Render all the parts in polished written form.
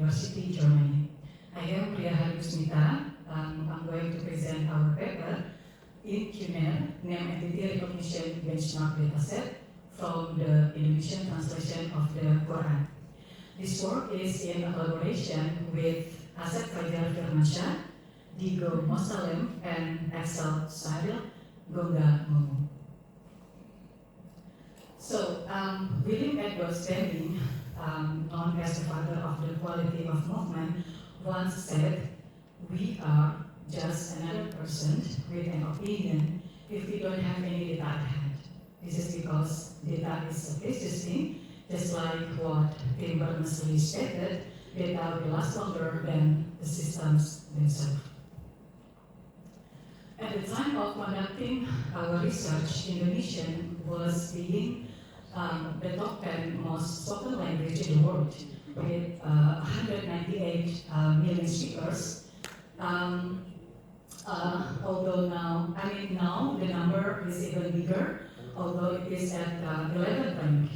University, Germany. I am Priya Harusmita. I'm going to present our paper in QNER, Name Entity Recognition Benchmark Dataset from the Indonesian translation of the Quran. This work is in collaboration with Asep Fajar Firmansyah, Digo Mosalem, and Axel Sadil Goga Momo. So, William Edward Stanley, known as the father of the quality of movement, once said, "We are just another person with an opinion if we don't have any data at hand." This is because data is a precious thing, just like what Tim Berners-Lee stated, data will last longer than the systems themselves. At the time of conducting our research, Indonesian was being the top 10 most spoken language in the world, with 198 million speakers. Although now the number is even bigger, although it is at 11th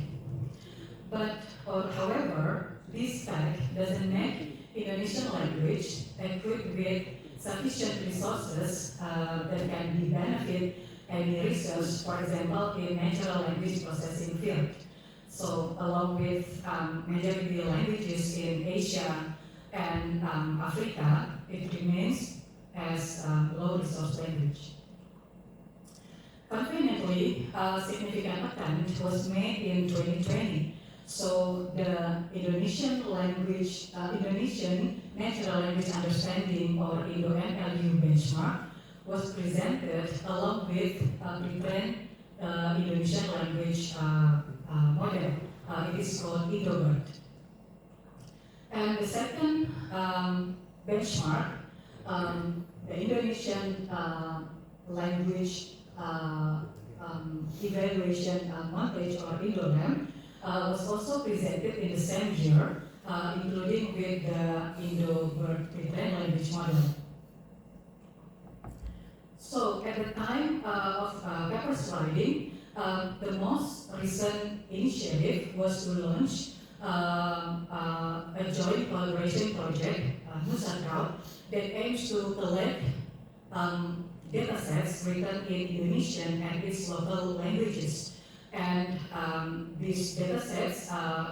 rank. However, this fact doesn't make Indonesian language equipped with sufficient resources that can be benefit any research, for example, in natural language processing field. So, along with majority languages in Asia and Africa, it remains as low resource language. Conveniently, a significant attempt was made in 2020. So the Indonesian Natural Language Understanding or Indo-NLDB benchmark was presented along with a pretrained Indonesian language model. It is called IndoBird. And the second benchmark, the Indonesian language evaluation montage or IndoLAM, was also presented in the same year, including with the IndoBird pretrained language model. So at the time of paper's writing, the most recent initiative was to launch a joint collaboration project, Nusantara, that aims to collect datasets written in Indonesian and its local languages. And these datasets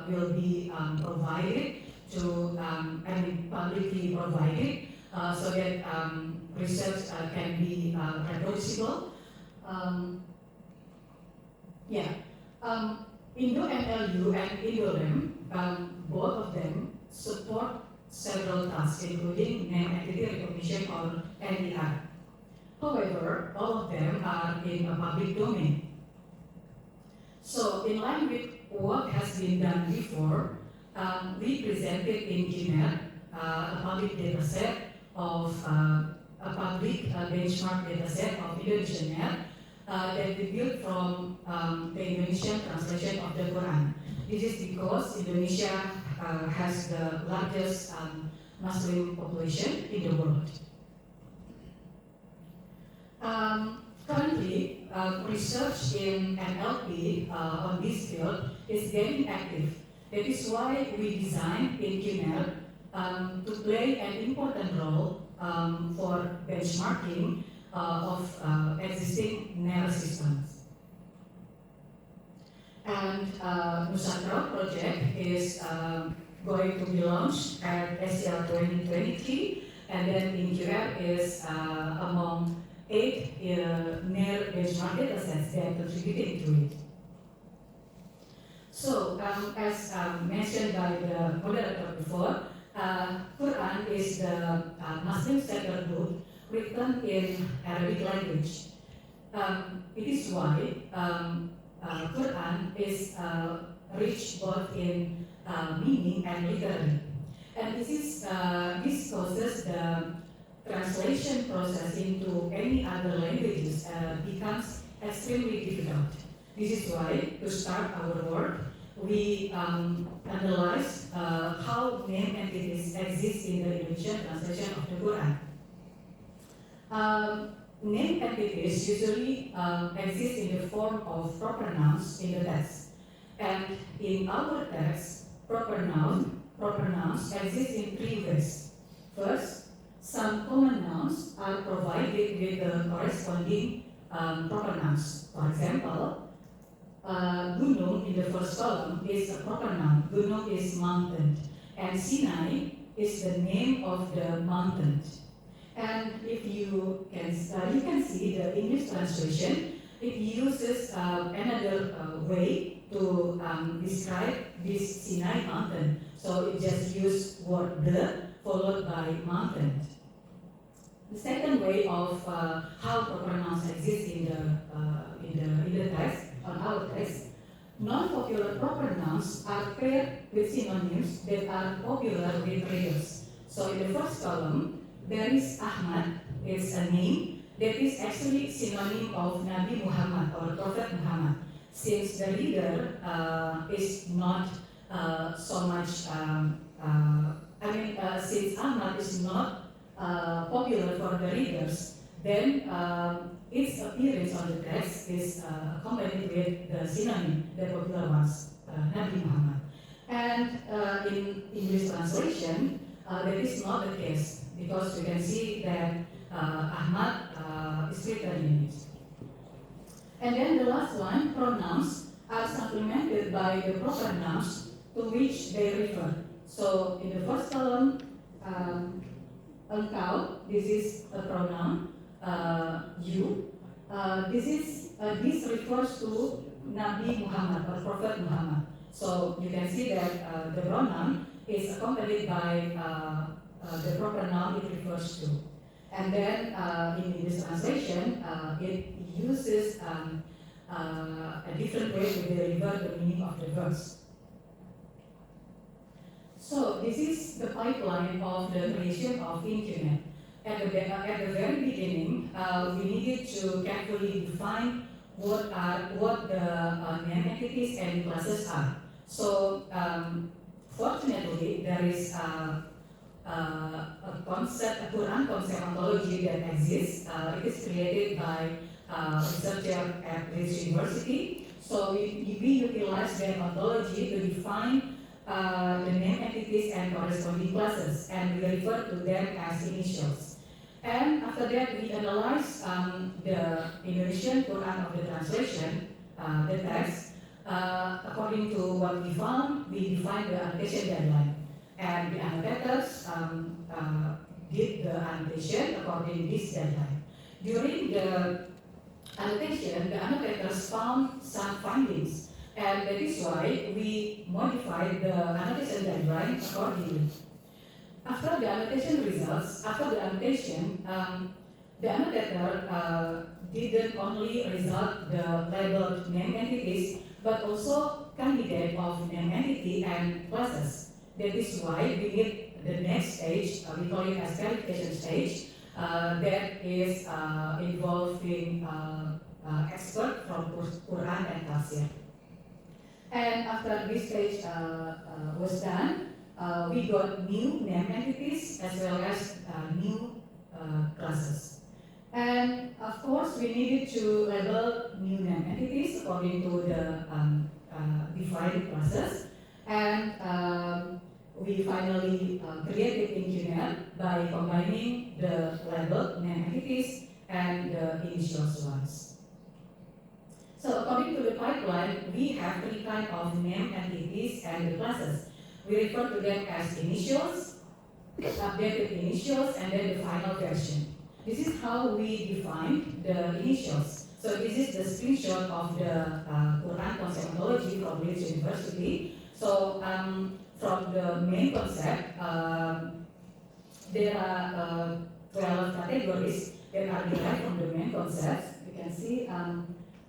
will be provided to, publicly provided so that research can be reproducible. Indo-NLU and IndoLAM, both of them support several tasks, including name entity recognition or NER. However, all of them are in a public domain. So, in line with what has been done before, we presented in QNER a public dataset of a public benchmark dataset of Indonesian NER that we built from the Indonesian translation of the Quran. This is because Indonesia has the largest Muslim population in the world. Currently, research in NLP on this field is getting active. That is why we designed in QNER to play an important role for benchmarking of existing NER systems. And Nusantara project is going to be launched at SCL 2023, and then in QNER is among 8 NER benchmark datasets that contributed to it. So, as mentioned by the moderator before, Quran is the Muslim sacred book written in Arabic language. It is why Quran is rich both in meaning and literary. And this causes the translation process into any other languages becomes extremely difficult. This is why, to start our work, we analyze how name entities exist in the Indonesian translation of the Quran. Name entities usually exist in the form of proper nouns in the text. And in our text, proper noun proper nouns exist in three ways. First, some common nouns are provided with the corresponding proper nouns. For example, Gunung in the first column is a proper noun. Gunung is mountain, and Sinai is the name of the mountain. And if you can see the English translation, it uses another way to describe this Sinai mountain. So it just used word the followed by mountain. The second way of how proper nouns exist in the text, on our text, non-popular proper nouns are paired with synonyms that are popular with readers. So in the first column, there is Ahmad. It's a name that is actually synonym of Nabi Muhammad or Prophet Muhammad, since the reader is not so much. Since Ahmad is not popular for the readers, then its appearance on the text is accompanied with the synonym, the popular ones, Nabi Muhammad. And in English translation, that is not the case, because we can see that Ahmad is written in it. And then the last one, pronouns are supplemented by the proper nouns to which they refer. So in the first column, engkau, this is a pronoun. You. This refers to Nabi Muhammad or Prophet Muhammad. So you can see that the pronoun is accompanied by the proper noun it refers to. And then in this translation, it uses a different way to deliver the meaning of the verse. So this is the pipeline of the creation of InQNet. At the very beginning, we needed to carefully define what the name entities and classes are. So fortunately, there is a Quran concept ontology that exists. It is created by researcher at this university. So we utilize that ontology to define the name entities and corresponding classes, and we refer to them as initials. And after that, we analyze the Indonesian Quran of the translation, the text. According to what we found, we defined the annotation deadline. And the annotators did the annotation according to this deadline. During the annotation, the annotators found some findings, and that is why we modified the annotation deadline accordingly. After the annotation results, the annotator didn't only result the labeled name entities, but also candidate of name entity and classes. That is why we need the next stage, we call it as verification stage, that is involving expert from Quran and Tafsir. And after this stage was done, we got new name entities as well as new classes. And of course, we needed to label new name entities according to the defined classes. And we finally created InQNet by combining the labeled name entities and the initials ones. So according to the pipeline, we have three kinds of name entities and the classes. We refer to them as initials, updated initials, and then the final version. This is how we define the initials. So this is the screenshot of the Quran concept ontology from Leeds University. So from the main concept, there are 12 categories that are derived from the main concepts. You can see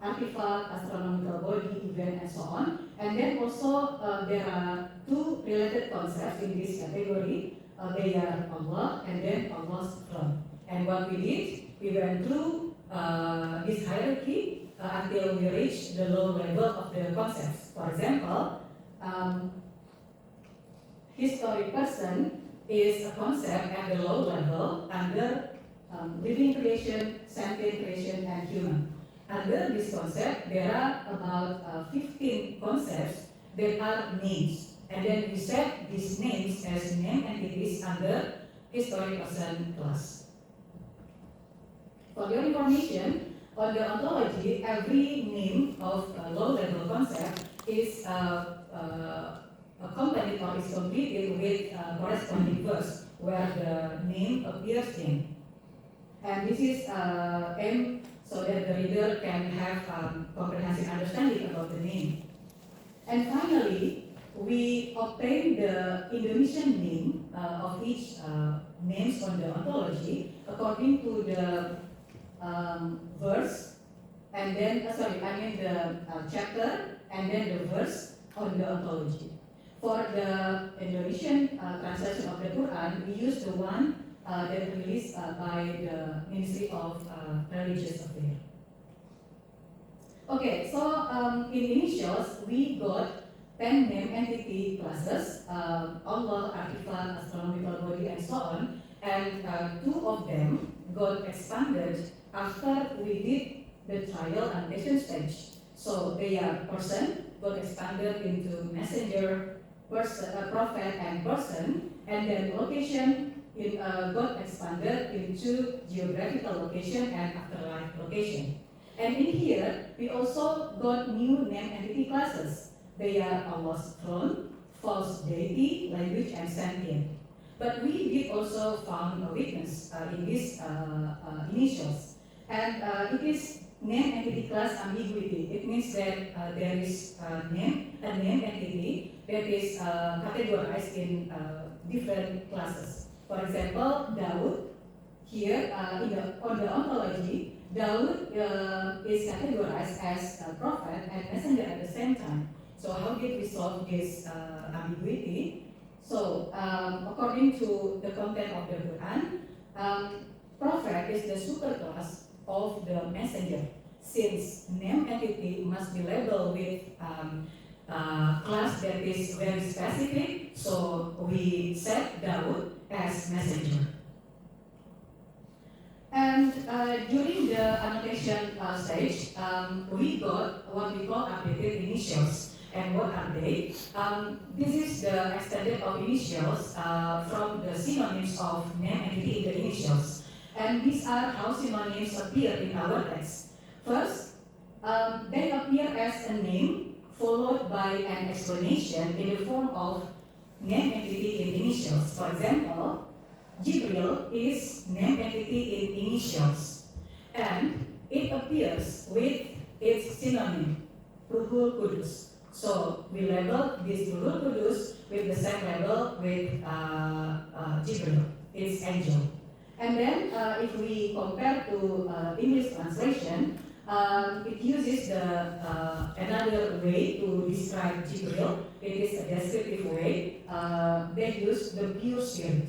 artifact, astronomical body, event, and so on. And then also there are two related concepts in this category. They are Allah and then Allah's throne. And what we did, we went through this hierarchy until we reached the low level of the concepts. For example, historic person is a concept at the low level under living creation, sentient creation, and human. Under this concept, there are about 15 concepts that are names, And then we set these names as name entities under historic person class. For your information, on the ontology, every name of a low-level concept is accompanied or is completed with corresponding verse where the name appears in. And this is aimed so that the reader can have comprehensive understanding about the name. And finally, we obtain the Indonesian name of each names on the ontology according to the verse, and then the chapter and then the verse on the ontology. For the Indonesian translation of the Quran, we use the one that released by the Ministry of Religious Affairs. Okay, so in initials we got 10 name entity classes, Allah, artifact, astronomical body, and so on, and 2 of them got expanded after we did the trial and test stage. So they are person got expanded into messenger, prophet, and person, and then location got expanded into geographical location and afterlife location. And in here, we also got new name entity classes. They are Allah's throne, false deity, language, and sentient. But we did also found a weakness in these initials. And it is name entity class ambiguity. It means that there is a name entity that is categorized in different classes. For example, Daud, here on the ontology, Daud is categorized as a prophet and messenger at the same time. So how did we solve this ambiguity? So according to the content of the Quran, prophet is the superclass of the messenger. Since name entity must be labeled with class that is very specific, so we set Daud as messenger. And during the annotation stage, we got what we call updated initials. And what are they? This is the extended of initials from the synonyms of name entity in the initials. And these are how synonyms appear in our text. First, they appear as a name followed by an explanation in the form of name entity in initials. For example, Jibril is name entity in initials, and it appears with its synonym, Ruhul Kudus. So we label this Ruhul Kudus with the same label with Jibril, its angel. And then if we compare to English translation, it uses another way to describe Jibril. It is a descriptive way. They use the pure spirit.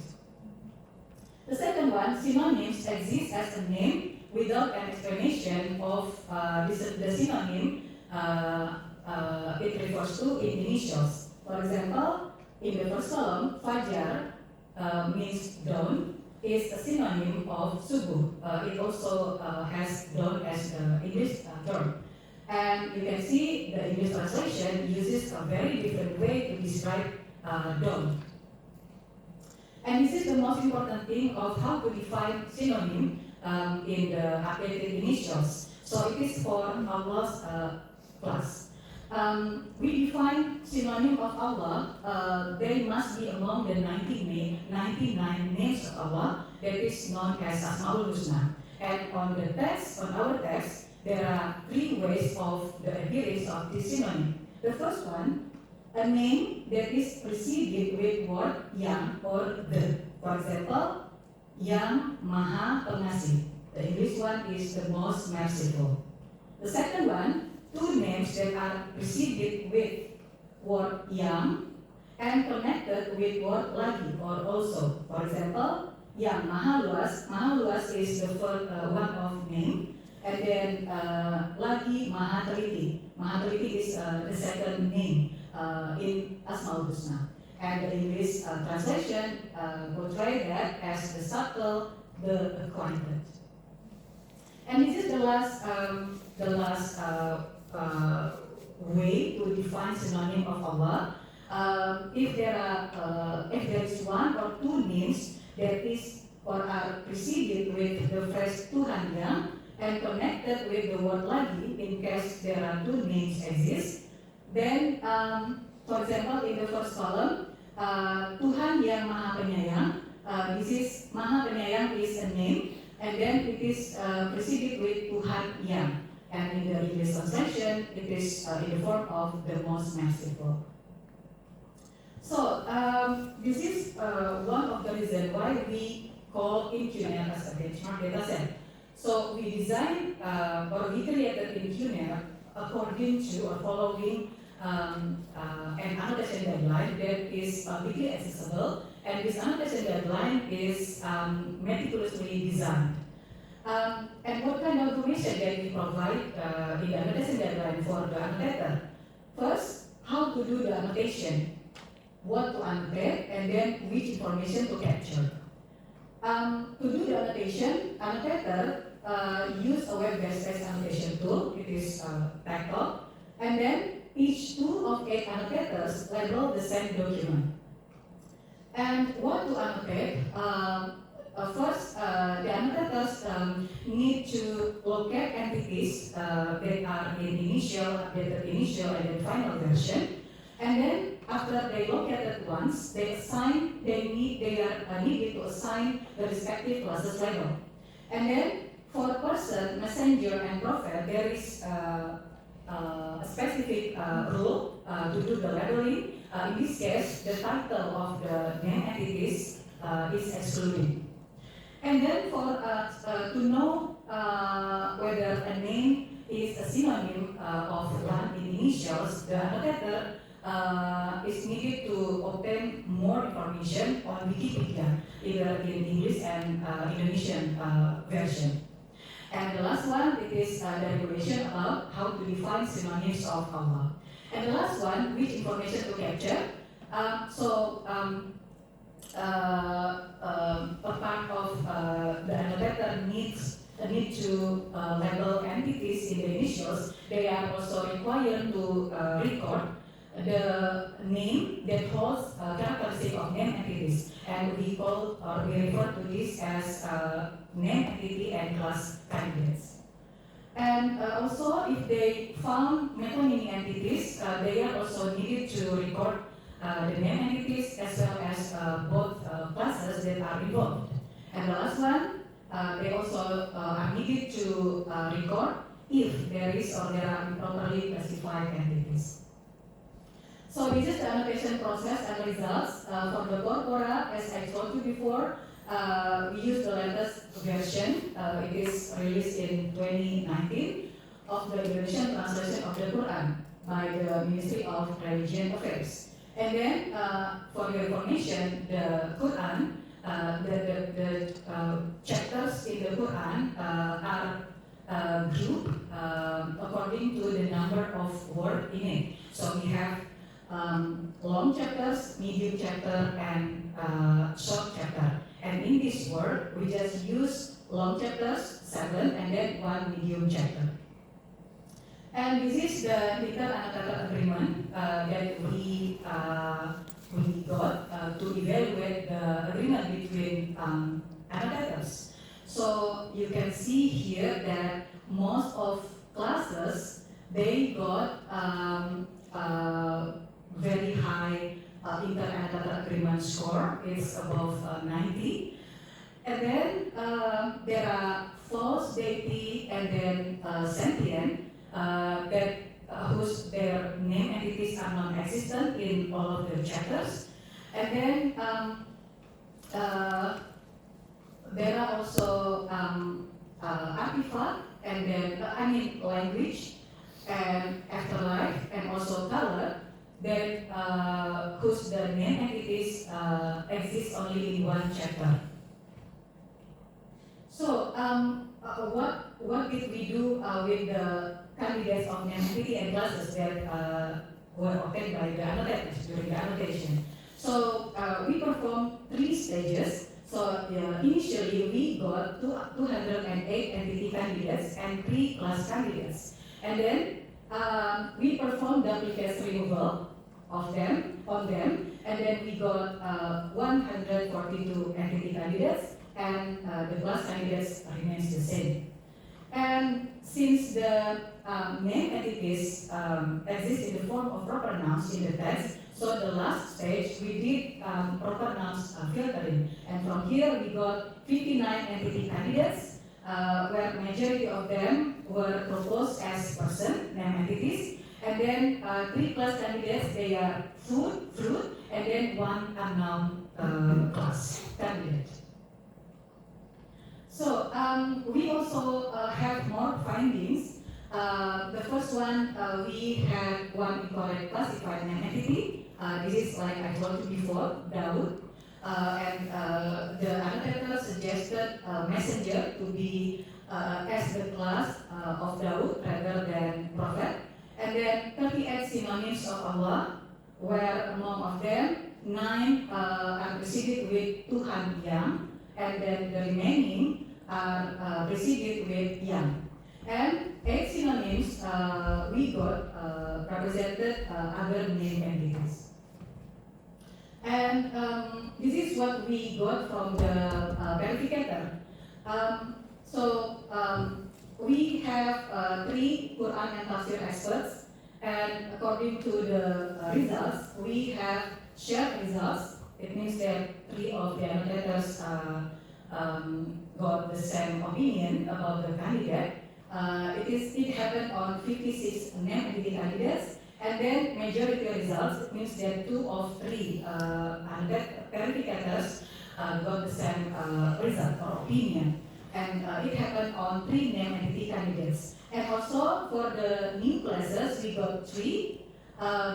The second one, synonyms exist as a name without an explanation of the synonym it refers to in initials. For example, in the first column, Fajar means dawn, is a synonym of subuh. It also has dawn as the English term. And you can see the English translation uses a very different way to describe dawn. And this is the most important thing of how to define synonym in the updated initials. So it is for Allah's class. We define synonym of Allah, they must be among the 99 names of Allah that is known as Asmaul Husna. And on our text, there are 3 ways of the appearance of this synonym. The first one, a name that is preceded with word yang or the. For example, Yang Maha Pengasih. The English one is the most merciful. The second one, 2 names that are preceded with word yang and connected with word lagi or also. For example, Yang Maha Luas. Maha Luas is the first one of name, and then lagi Maha Teliti. Maha Teliti is the second name in Asmaul Husna. And the English translation portray that as the subtle, the acquainted. And this is the last way to define synonym of Allah. if there is one or two names that is or are preceded with the phrase Tuhan yang and connected with the word lagi in case there are two names exist, then for example in the first column Tuhan yang Maha Penyayang, this is Maha Penyayang is a name and then it is preceded with Tuhan yang, and in the English translation it is in the form of the most merciful. So this is one of the reasons why we call InQNet as a benchmark data set. So we designed or we created InQNet according to or following an annotation guideline that is publicly accessible, and this annotation guideline is meticulously designed. And what kind of information that we provide in the annotation guideline for the annotator? First, how to do the annotation, what to annotate, and then which information to capture. To do the annotation, annotator use a web-based annotation tool. It is tactile, and then each two of 8 annotators label the same document. And what to annotate? First, the annotators need to locate entities that are in initial, updated initial, and then final version. And then after they located once, they are needed to assign the respective classes label. And then for person, messenger, and prophet, there is a specific rule to do the labeling. In this case, the title of the name entities is excluded. And then for to know whether a name is a synonym of one in initials, the annotator is needed to obtain more information on Wikipedia, either in English and Indonesian version. And the last one, it is the regulation about how to define synonyms of Allah. And the last one, which information to capture. A part of the annotator need to label entities in the initials. They are also required to record the name that holds characteristic of name entities, and we refer to this as name entity and class candidates. And also, if they found metonymy entities, they are also needed to record the name entities as well as both classes that are involved. And the last one, they also are needed to record if there is or there are improperly classified entities. So this is the annotation process and results. For the Corpora, as I told you before, we use the latest version. It is released in 2019 of the Indonesian translation of the Quran by the Ministry of Religion Affairs. And then, for your information, the Quran, the chapters in the Quran are grouped according to the number of words in it. So we have long chapters, medium chapter, and short chapter. And in this word, we just use long chapters, 7, and then 1 medium chapter. And this is the inter-annotator agreement that we got to evaluate the agreement between annotators. So you can see here that most of classes, they got very high inter-annotator agreement score. It's above 90. And then there are false, deity, and then sentient. That whose their name entities are non-existent in all of the chapters, and then there are also artifact, and then language and afterlife, and also color that whose the name entities exist only in one chapter. So what did we do with the candidates of name entity and classes that were obtained by the annotators during the annotation? So we performed 3 stages. So initially we got 208 entity candidates and 3 class candidates, and then we performed duplicate removal of them, and then we got 142 entity candidates, and the class candidates remains the same. And since the name entities exist in the form of proper nouns in the text, so the last stage we did proper nouns filtering, and from here we got 59 entity candidates, where majority of them were proposed as person, name entities, and then 3 class candidates, they are food, fruit, and then 1 unknown class candidate. So we also have more findings. The first one, we had 1 incorrect classified name entity. This is like I told you before, Daud. And the annotator suggested messenger to be as the class of Daud rather than prophet. And then 38 synonyms of Allah, where among of them 9 are preceded with Tuhan yang, and then the remaining are preceded with yang. And 8 synonyms we got represented other name entities. And this is what we got from the verificator. We have 3 Quran and Tafsir experts, and according to the results, we have shared results. It means that 3 of the annotators got the same opinion about the candidate. It happened on 56 name entity candidates, and then majority results. It means that 2 of 3 verificators got the same result or opinion, and it happened on 3 name entity candidates. And also for the new classes, we got 3.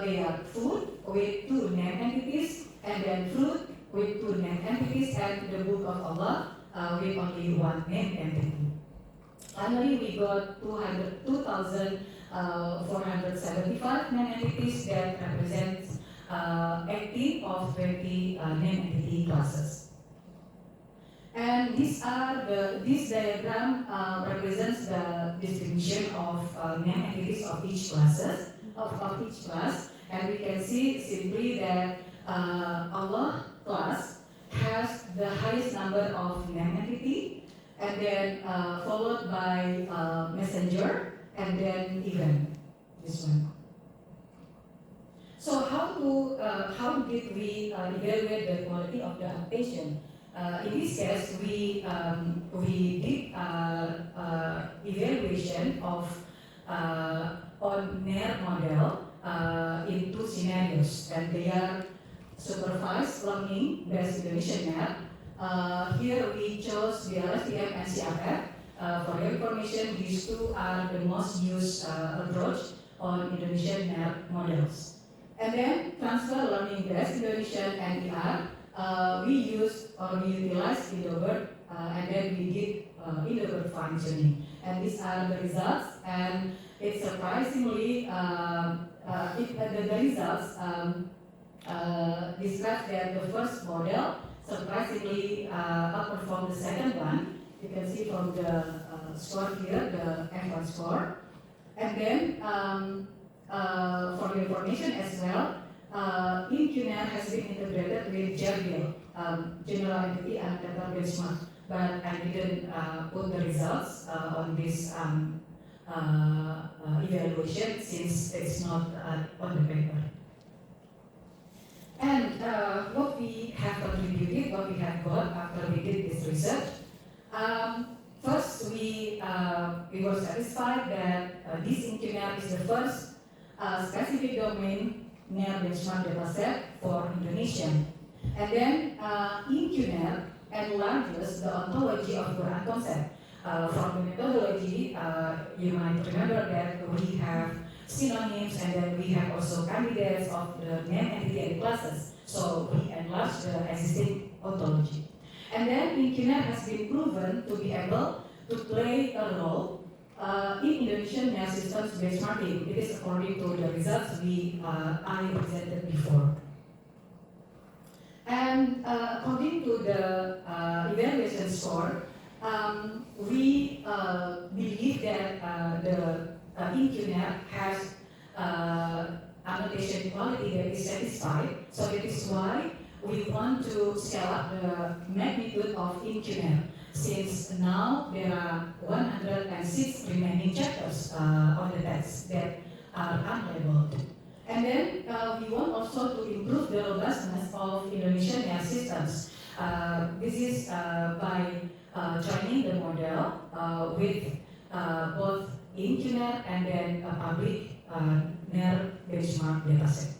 They are food with 2 name entities, and then fruit with 2 name entities, and the Book of Allah with only 1 name entity. Finally, we got 2,475 name entities that represents 18 of 20 name entity classes. And this diagram represents the distribution of name entities of each class, and we can see simply that Allah class has the highest number of name entity, and then followed by messenger, and then event. This one. So how did we evaluate the quality of the annotation? In this case, we did evaluation of on NER model in 2 scenarios, and they are supervised learning based Indonesian NER. Here we chose the LSTM and CFF. For your information, these 2 are the most used approach on Indonesian NER models. And then transfer learning based Indonesian and ER. We utilized Indobird, and then we did Indobird fine-tuning. And these are the results, and it's surprisingly, the results describe that the first model surprisingly outperformed the second one. You can see from the score here, the F1 score. And then, for your information as well, InQNet has been integrated with JERBIL, General Entity Annotator Benchmark, but I didn't put the results on this evaluation since it's not on the paper. And what we have contributed, what we have got after we did this research, first we were satisfied that this InQNet is the first specific domain NER benchmark dataset for Indonesian. And then InQNet enlarges the ontology of Quran concept. From the methodology, you might remember that we have synonyms, and then we have also candidates of the name entity and classes. So we enlarge the existing ontology. And then InQNet has been proven to be able to play a role in Indonesian NER systems benchmarking. It is according to the results I presented before. And according to the evaluation score, we believe that the InQNet has annotated validation quality that is satisfied. So that is why we want to scale up the magnitude of InQNet, since now there are 106 remaining chapters on the text that are unlabeled. And then we want also to improve the robustness of Indonesian NER systems. This is by training the model with both InQNet and then a public NER benchmark dataset.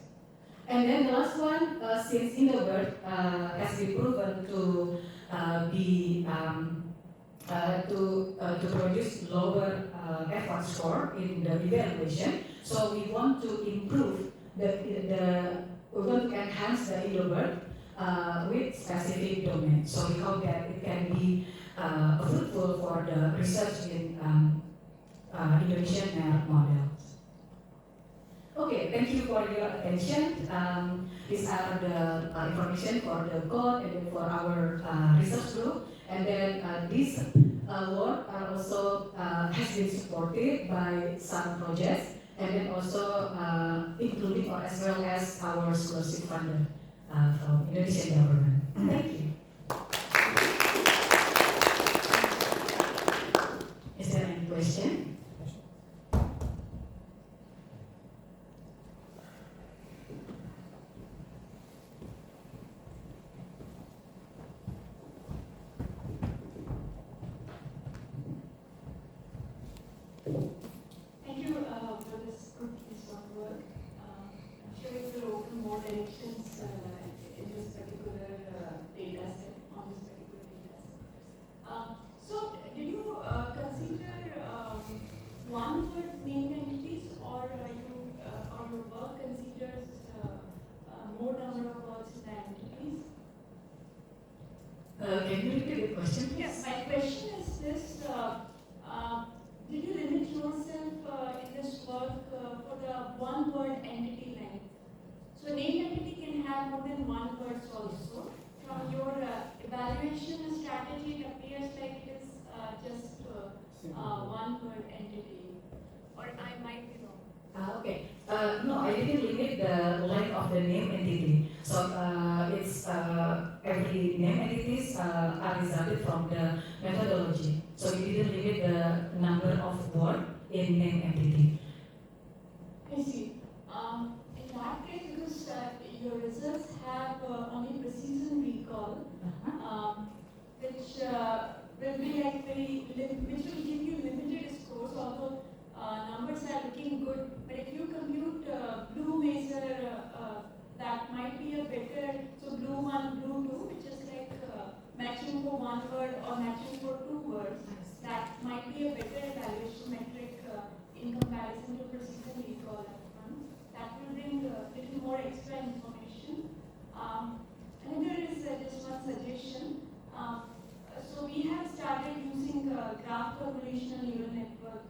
And then the last one, since InnoBird has been proven to be to produce lower effort score in the evaluation, so we want to improve we want to enhance the InnoBird with specific domain. So we hope that it can be fruitful for the research in Indonesian NER models. Okay, thank you for your attention. These are the information for the code and for our research group. And then this work also has been supported by some projects, and then also including or as well as our scholarship funder from Indonesian government. Thank you. Is there any question? Thank you for this good piece of work. I'm sure it will open more directions in this particular data set, on this particular data set. So, did you consider one word named entities, or your work considers more number of words than entities? Can you repeat the question? Yes, my question is this. Did you limit yourself in this work for the one-word entity length? So named entity can have more than one word also. From your evaluation strategy, it appears like it is just one-word entity. Or I might be wrong. Okay. No, I didn't limit the length of the name entity. So it's every name entities are resulted from the methodology. So we didn't limit the number of words in name entity. I see. In that case, because your results have only precision recall, which will be like which will give you limited scores, although numbers are looking good. But if you compute blue measure, that might be a better. So blue 1, blue 2, which is like matching for one word or matching for two words. That might be a better evaluation metric in comparison to precision recall upfront. That will bring a little more extra information. And there is just one suggestion. So we have started using graph convolutional neural network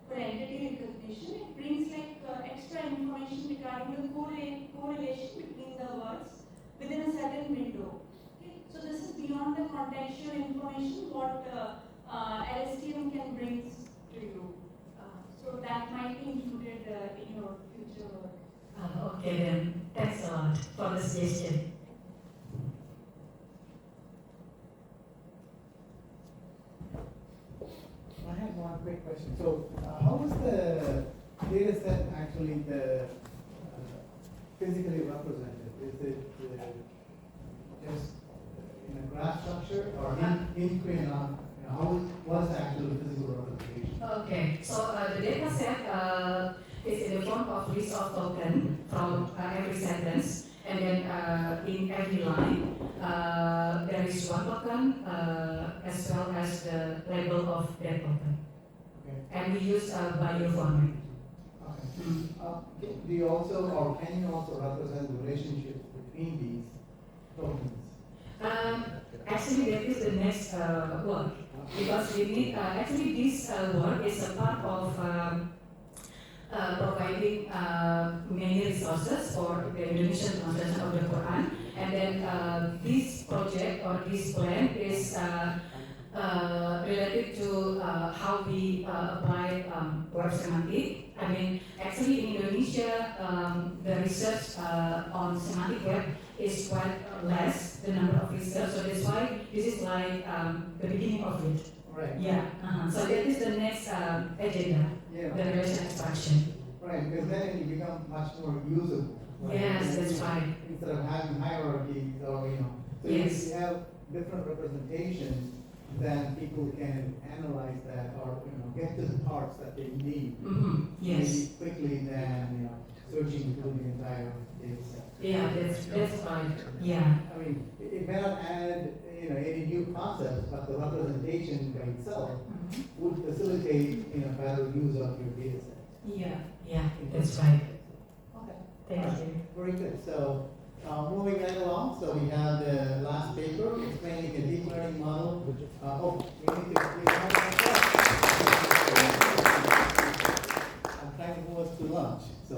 for entity recognition. It brings like extra information regarding the correlation between the words within a certain window. Okay? So this is beyond the contextual information what LSTM can bring to you. So that might be included in your future work. Okay then, thanks a lot for the suggestion. I have one quick question. So, how is the data set actually physically represented? Is it just in a graph structure or in Queen? What is the actual physical representation? Okay, so the data set is in the form of list of token from every sentence, and then in every line there is one token as well as the label of that token. Okay. And we use bio format. Okay. Do you also, or can you also represent the relationships between these tokens? Actually, that is the next work, because we need actually this work is a part of providing many resources for the Indonesian translation of the Quran, and then this project or this plan is related to how we apply web semantic I mean, actually in Indonesia, the research on semantic web is quite less, the number of research, so that's why this is like the beginning of it. Right. Yeah, so that is the next agenda, Yeah. the relation extraction. Right, because then it become much more usable. Right? Yes, that's right. Instead of having hierarchies or, so Yes. if you have different representations, then people can analyze that or, get to the parts that they need. Yes. Maybe quickly than, searching through the entire data set. Yeah, that's right. Yeah. I mean, it may not add, any new concepts, but the representation by itself would facilitate, better use of your data set. Yeah, that's right. Okay. Thank you. Very good. So, moving right along, so we have the last paper explaining a deep learning model. We need to, I'm trying to move us to lunch, so.